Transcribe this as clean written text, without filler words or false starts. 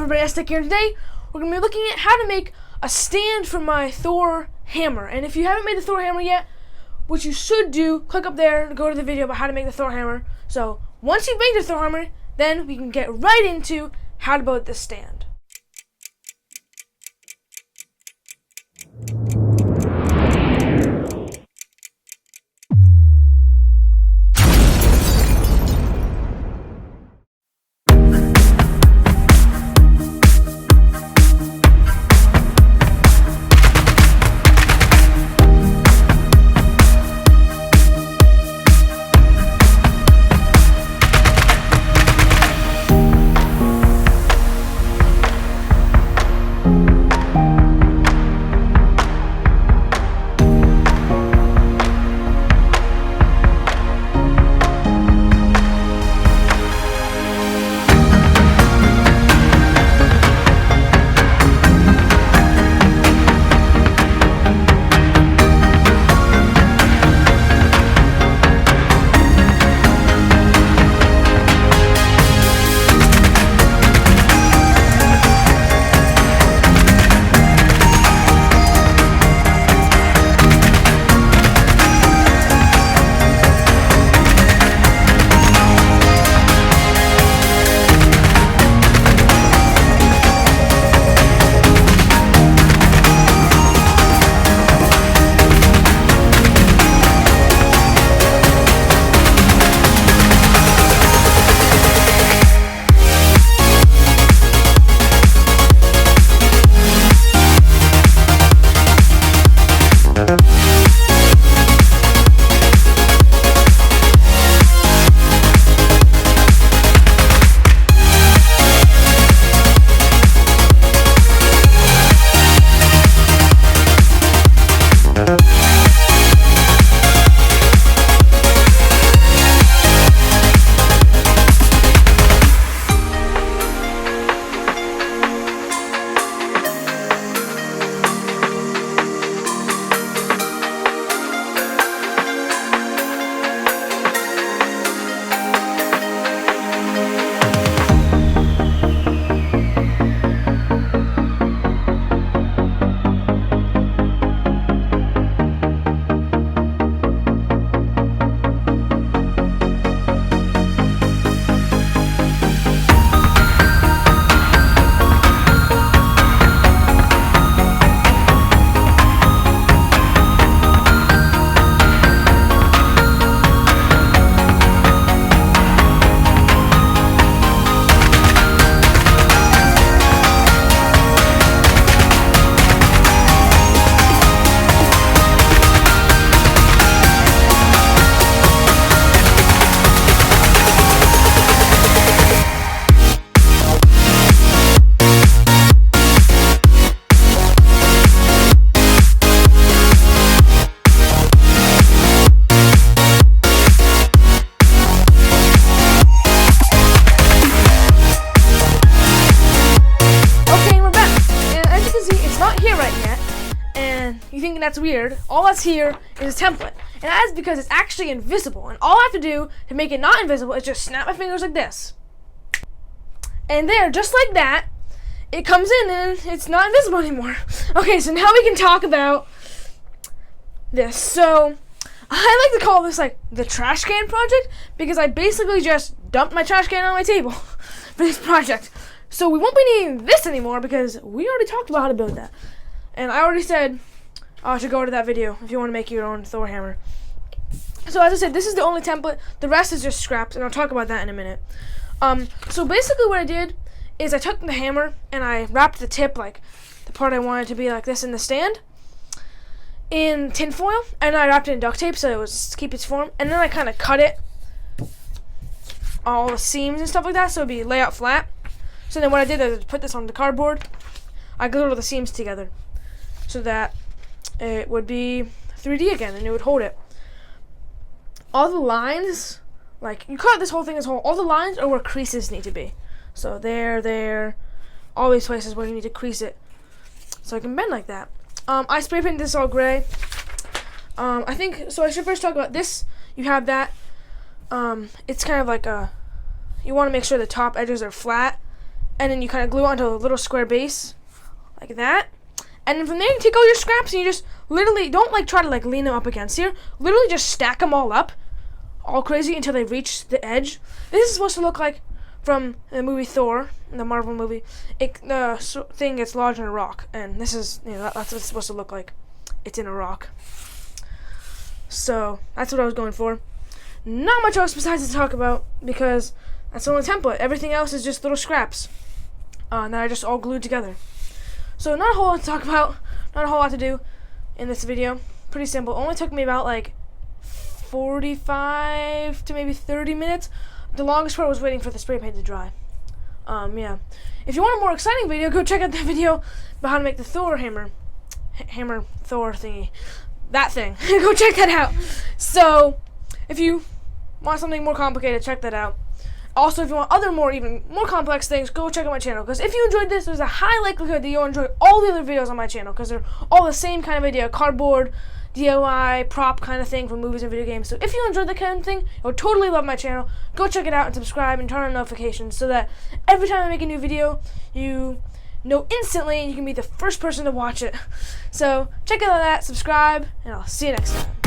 everybody, STech here. Today we're going to be looking at how to make a stand for my Thor hammer. And if you haven't made the Thor hammer yet, what you should do, click up there to go to the video about how to make the Thor hammer. So once you've made the Thor hammer, then we can get right into how to build this stand. You think that's weird? All that's here is a template, and that's because it's actually invisible, and all I have to do to make it not invisible is just snap my fingers like this, and there, just like that, it comes in and it's not invisible anymore. Okay, so now we can talk about this. So I like to call this like the trash can project, because I basically just dumped my trash can on my table for this project. So we won't be needing this anymore because we already talked about how to build that, and I already said I should go to that video if you want to make your own Thor hammer. So as I said, this is the only template. The rest is just scraps, and I'll talk about that in a minute. So basically what I did is I took the hammer and I wrapped the tip, like the part I wanted to be like this in the stand, in tin foil, and I wrapped it in duct tape so it was keep its form, and then I kind of cut it, all the seams and stuff like that, so it'd be lay out flat. So then what I did is put this on the cardboard. I glued all the seams together so that it would be 3D again, and it would hold it. All the lines, like you cut this whole thing as whole, all the lines are where creases need to be. So there, all these places where you need to crease it so it can bend like that. I spray painted this all gray. I think, so I should first talk about this. You have that. It's kind of like a, you want to make sure the top edges are flat and then you kind of glue onto a little square base like that. And then from there, you take all your scraps and you just literally don't like try to like lean them up against here. Literally just stack them all up, all crazy until they reach the edge. This is supposed to look like from the movie Thor, the Marvel movie. The thing gets lodged in a rock, and this is that's what it's supposed to look like. It's in a rock. So that's what I was going for. Not much else besides to talk about because that's the only template. Everything else is just little scraps that are just all glued together. So not a whole lot to talk about, not a whole lot to do in this video. Pretty simple. Only took me about like 45 to maybe 30 minutes. The longest part was waiting for the spray paint to dry. Yeah. If you want a more exciting video, go check out that video about how to make the Thor hammer Thor thingy. That thing. Go check that out. So, if you want something more complicated, check that out. Also, if you want even more complex things, go check out my channel. Because if you enjoyed this, there's a high likelihood that you'll enjoy all the other videos on my channel. Because they're all the same kind of idea. Cardboard, DIY, prop kind of thing for movies and video games. So if you enjoyed that kind of thing, you'll totally love my channel. Go check it out and subscribe and turn on notifications so that every time I make a new video, you know instantly and you can be the first person to watch it. So check out that, subscribe, and I'll see you next time.